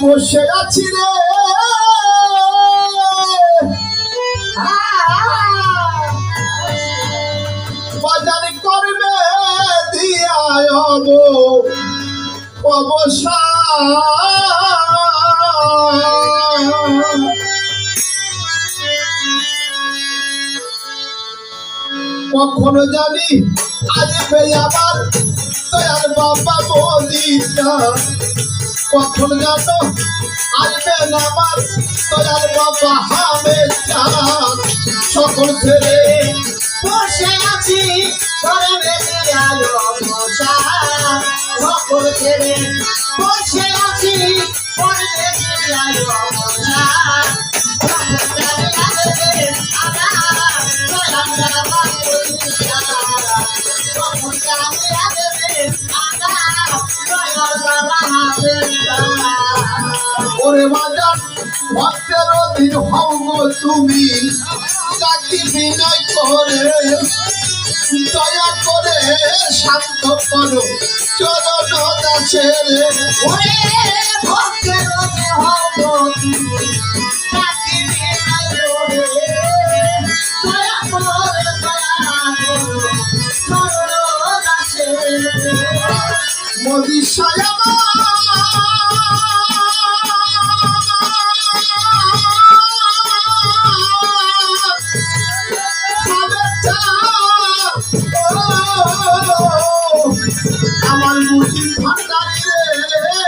বসে আছি রে বাজার করবে দিয়ায় অবসান কখনো জানি আসবে আমার দয়াল বাবা বলিটা কখন জানো আসবেন আমার দয়াল বাবা হামেশা সকল ছেড়ে বসে আছি ঘরে আলো মশা সকল ছেড়ে বসে আছি ঘরে আলো মশা ওরে বাজার ভক্তের অধীন হও গো তুমি তাকে বিনয় করে দয়া করে শান্ত করো চরণ দাসের ওরে ভক্তের হব তুমি তাকে বিনয় করে দয়া করে চরণ দাসের মোদি সায়ামা আমার মুদি ভান্ডারি রে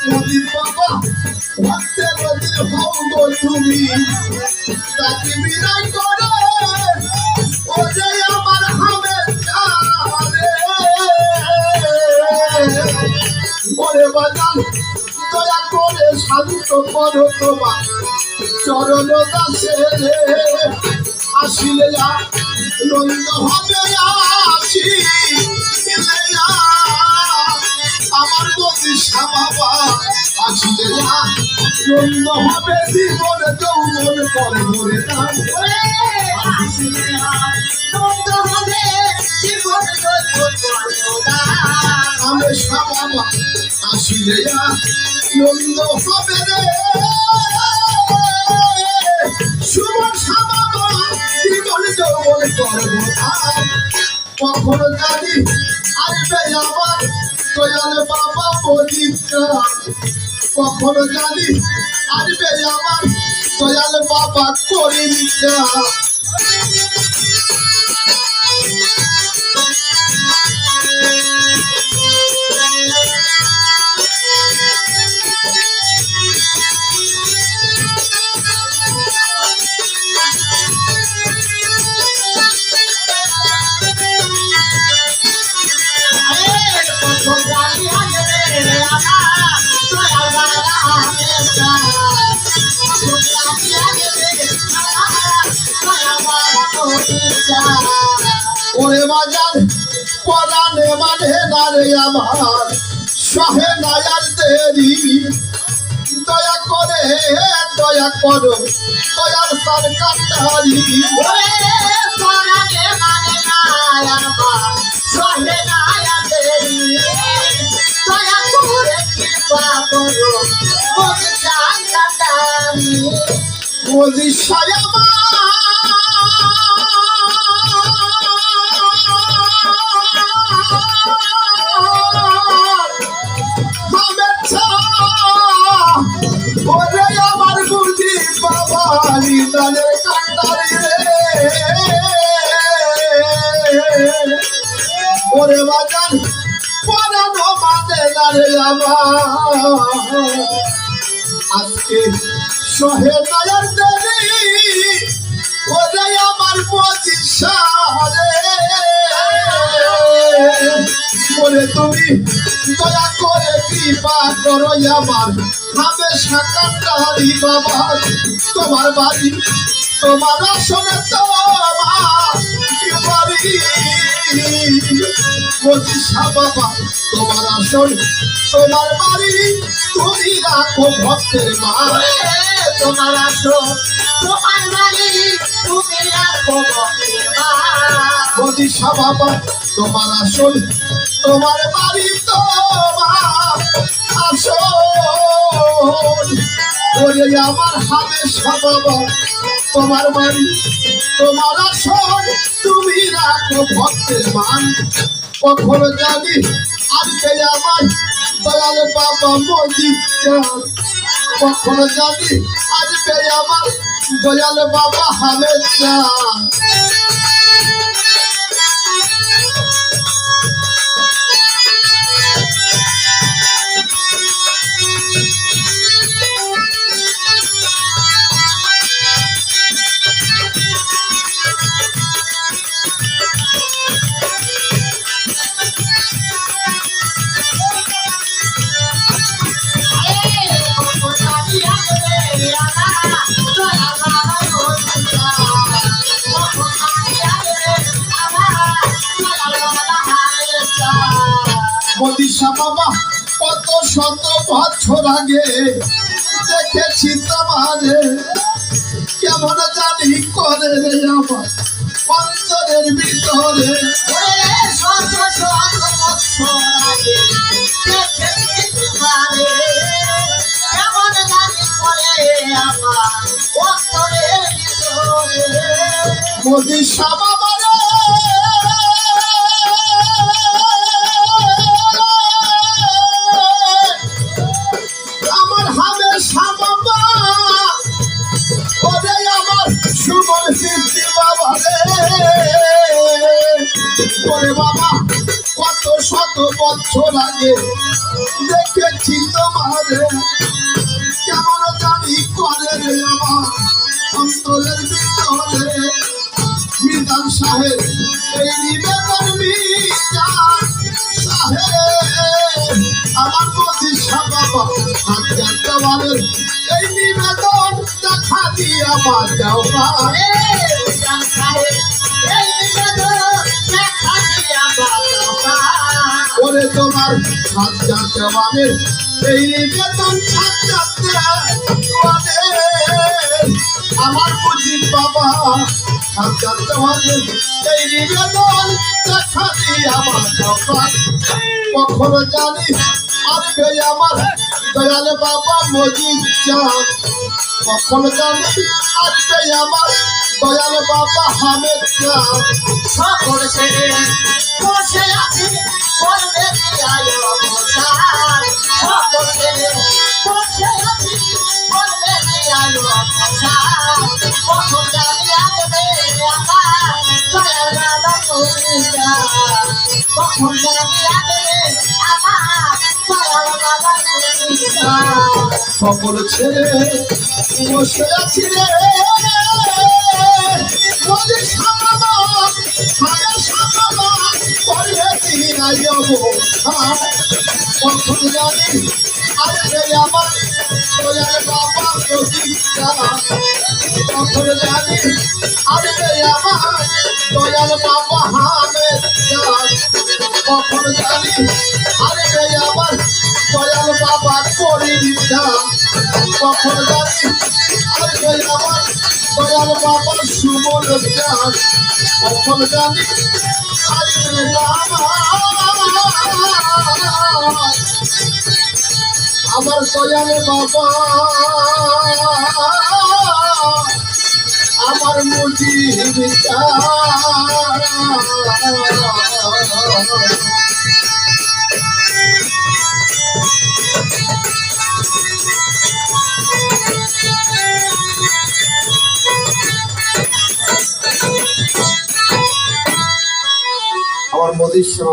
মোদি বাবা ভক্তের অধীন হও গো তুমি তাকে বিদায় করে ও যে আমার হামেশা রে ওরে বাজান দয়া করে শান্ত করো তোমার চরণ দাসে রে আসিলে নন্দ হবে আমার বদিশা বাবা আসিলে নন্দ হবে জীবন যৌবন করে মরে না হামেশা বাবা আসিলে নন্দ হবে রে সুমন বাবা জীবন যৌবন করবো কখনো জানি আসবে আমার দয়াল বাবা বলিটা কখনো জানি আসবে আমার দয়াল বাবা করিটা ওরে বাজার পরাণে মানে না রে আমার সহে নায়ার দেরি দয়া করে দয়া করো দয়ার সরকারি মোদি সায়ামা ওরে আমার বুঝি বাবা নিদানের কান্ডারি রে ওরে বাজান পরানো মানে না রে আমার আজকে সহে নায়ার দেরি ওরে আমার পজিশা রে ওরে তুমি দয়া করে কৃপা করো আমার হামেশা কান্ডারি বাবা তোমার বাড়ি তোমার আসনে তোমার বাড়ি পজিশা বাবা তোমার আসন তোমার বাড়ি তুমি রাখো ভক্তের মা তোমার আসন তোমার বাড়ি তুমি রাখো ভক্তের মা পজিশা বাবা তোমার আসল, তোমার বাড়ি তোমার আসল। ওরে আমার হামেশা বাবা তোমার বাড়ি তোমার আসল, তুমি রাখো ভক্তের মান। কখনো জানি আজকে আমার দয়াল বাবা মজিদ চাঁদ, কখনো জানি আজকে আমার দয়াল বাবা হামেদ চাঁদ। মদিসা বাবা কত শত বছর আগে দেখেছি তোমারে, কেমন জানি করে রে আমার অন্তরের ভিতরে। শত শত বছর আগে দেখেছি তোমারে, কেমন জানি করে আমার অন্তরের ভিতরে। মদিসা বাবা রে আমার হামেশা বাবা, ওরে আমার সুমন কীর্তি বাবা রে। ওরে বাবা কত শত বছর আগে দেখেছি তোমারে, কেমন জানি করে রে আমার অন্তরের ভিতরে। মিজান সাহেব এই নিবেদন, মিজান সাহেব আমার মদিসা বাবা হাজার দেওয়ালের এই নিবেদন দেখা দিয়া বাজাও পারে। ওরে তোমার হাজার দেওয়ালের এই নিবেদন হাজার দেওয়ালের আমার মুজিব বাবা হাজার দেওয়ালের এই নিবেদন দেখা দিয়া বাজাও পারে। কখনো জানি আসবে আমার দয়াল বাবা মজিদ চাঁদ, কখনো জানি আসবে আমার দয়াল বাবা হামেদ চাঁদ। সকল ছেড়ে বসে আছে করবে আয় অবসান, সকল ছেড়ে বসে আছে করবে আয় অবসান। কখন জানি আসবে আমার দয়াল বাবা মদিনা, কখন জানি আসবে আমার দয়াল বাবা মদিনা। সকল ছেড়ে বসে আছি রে মদিসা বাবা হামেশা বাবা করবে দিনাই অবসান। কখন জানি আসবে আমার দয়াল বাবা মজিদ চাঁদ, কখন জানি আসবে আমার দয়াল বাবা হামেদ চাঁদ, কখন জানি আসবে আমার দয়াল বাবা করিম চাঁদ, কখন জানি আসবে আমার দয়াল বাবা সুমন চাঁদ, কখন জানি আসবে আমার দয়াল বাবা আমার মুজিব চাঁদ। আমার মদিসা